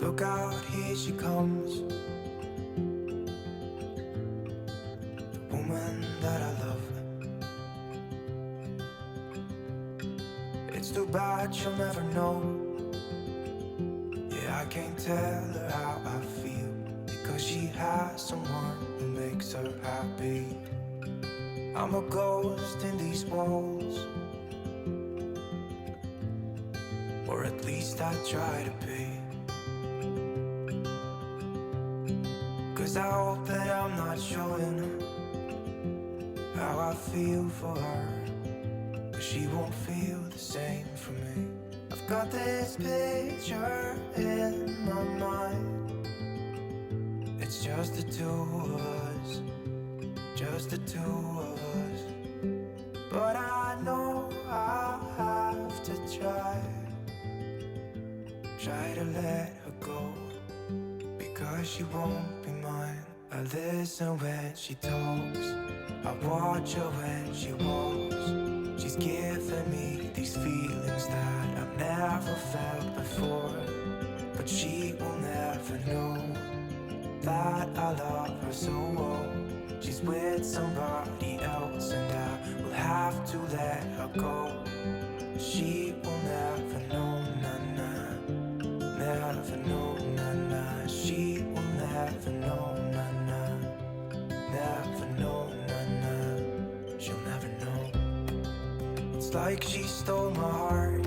Look out, here she comes, the woman that I love. It's too bad she'll never know. Yeah, I can't tell her how I feel, because she has someone who makes her happy. I'm a ghost in these walls, or at least I try to be. 'Cause I hope that I'm not showing how I feel for her, but she won't feel the same for me. I've got this picture in my mind. It's just the two of us, just the two of us. But I know I'll have to try to let her go, because she won't be mine. I listen when she talks, I watch her when she walks. She's giving me these feelings that I've never felt before, but she will never know that I love her so well. She's with somebody else and I will have to let her go. She will never know, nah, never know, nah. She will never know, nah, never know, nah. She'll never know. It's like she stole my heart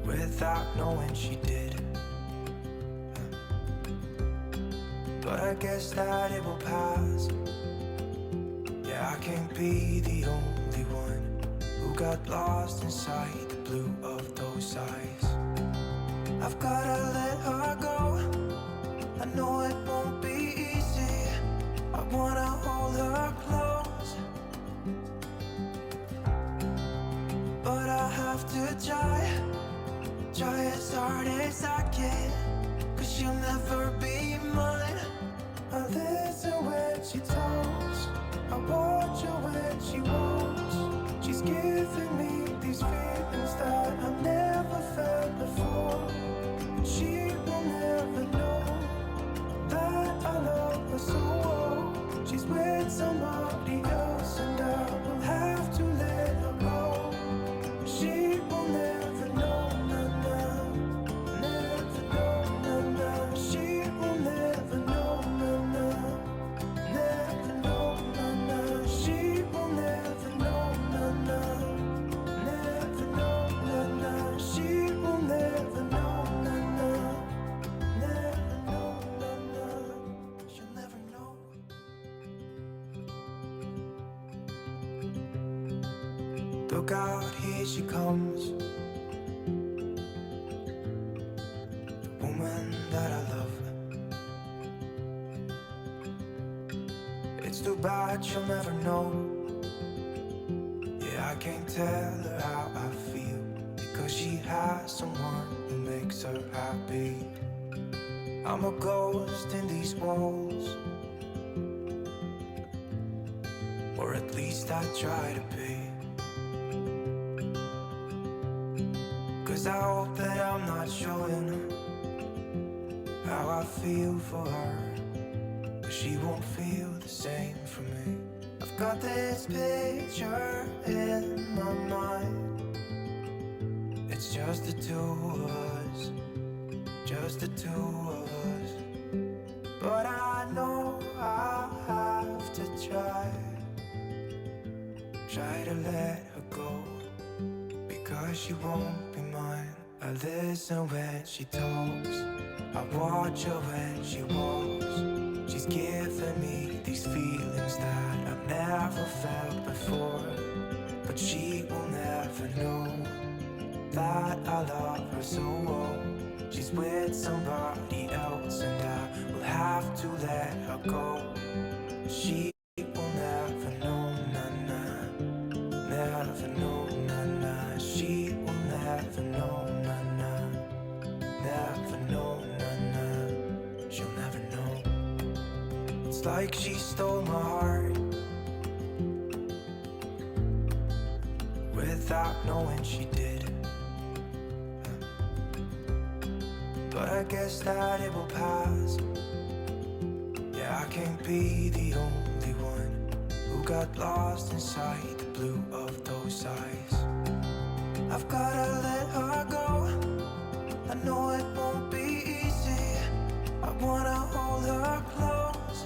without knowing she did. But I guess that it will pass. Yeah, I can't be the only one who got lost inside the blue of those eyes. I've gotta let her go. I know it won't be easy. I wanna hold her close, but I have to try as hard as I can, 'cause she'll never be mine. I listen when she talks, I watch her when she walks. She's giving me these feelings that I've never felt before. She will never know that I love her so well. She's with somebody else and I will have to let her go. She will never know, nah, never know, nah. She will never know, nah, never know, nah. She will never know, nah, never know, nah. She will never know, nah, never know, nah. She'll never know. Look out, here she comes, the woman that I love. It's too bad she'll never know. Yeah, I can't tell her how I feel, because she has someone who makes her happy. I'm a ghost in these walls, or at least I try to be. 'Cause I hope that I'm not showing how I feel for her, but she won't feel the same for me. I've got this picture in my mind. It's just the two of us, just the two of us. But I know I'll have to try to let her go, because she won't be mine. I listen when she talks, I watch her when she walks. She's giving me these feelings that I've never felt before, but she will never know that I love her so well. She's with somebody else and I will have to let her go. She will never know, nah, never know, nah. She will never know, nah, never know, nah. She'll never know. It's like she stole my heart without knowing she did. but I guess that it will pass. Yeah, I can't be the only one who got lost inside the blue of those eyes. I've gotta let her go. I know it won't be easy. I wanna hold her close,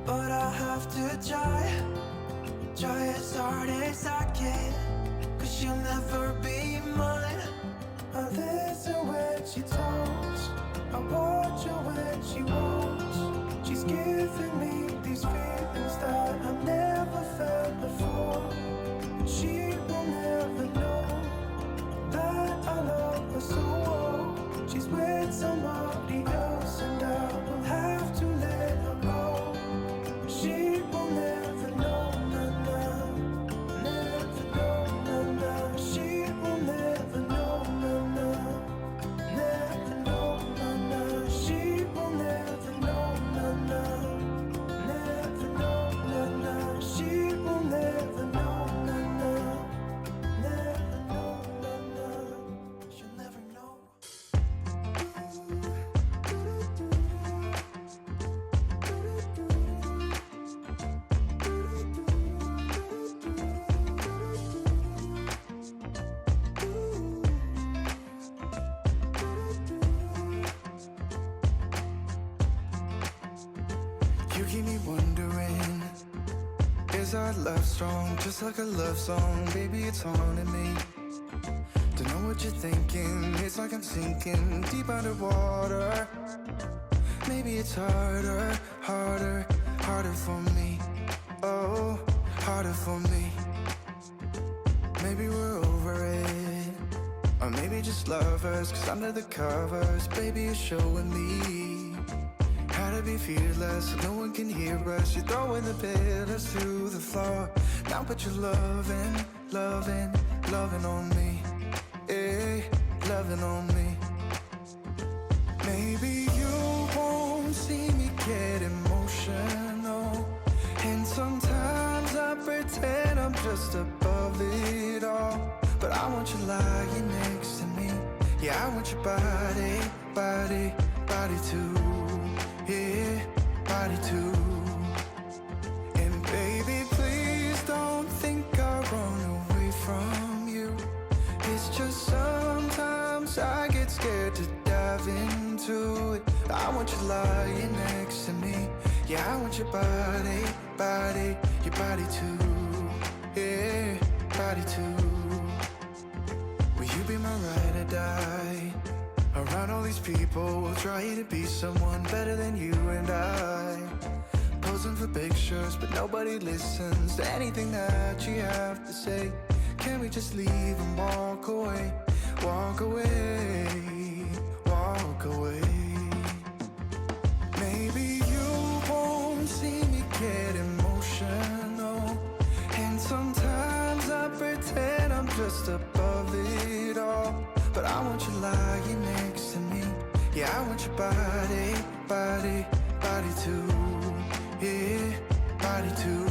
but I have to try as hard as I can, 'cause she'll never be mine. I listen when she talks, I watch her when she walks. She's giving me these feelings that I've never felt before. She will never know that I love her so well. She's with somebody else and I will have to let her go. She will never know, nah, never know, nah. She will never know, nah, never know, nah. She will never know, nah, never know, nah. She will never know, nah, never know, nah. She'll never know. You keep me wondering, is our love strong? Just like a love song, baby, it's haunting me. Don't know what you're thinking, it's like I'm sinking deep underwater. Maybe it's harder for me. Oh, harder for me. Maybe we're over it, or maybe just lovers, 'cause under the covers, baby, you're showing me how to be fearless, so no one can hear us. You're throwing the pillars through the floor. Now put your loving on me. Hey, loving on me. Maybe you won't see me get emotional, and sometimes I pretend I'm just above it all. But I want you lying next to me. Yeah, I want your body too. Yeah, body too. And baby, please don't think I run away from you. It's just sometimes I get scared to dive into it. I want you lying next to me. Yeah, I want your body too. Yeah, body too. Will you be my ride or die? Around all these people, trying to be someone better than you and I. Posing for pictures, but nobody listens to anything that you have to say. Can we just leave and walk away? Walk away, walk away. Maybe you won't see me get emotional, and sometimes I pretend I'm just above it all. But I want you lying next to me. Yeah, I want your body too. Yeah, body too.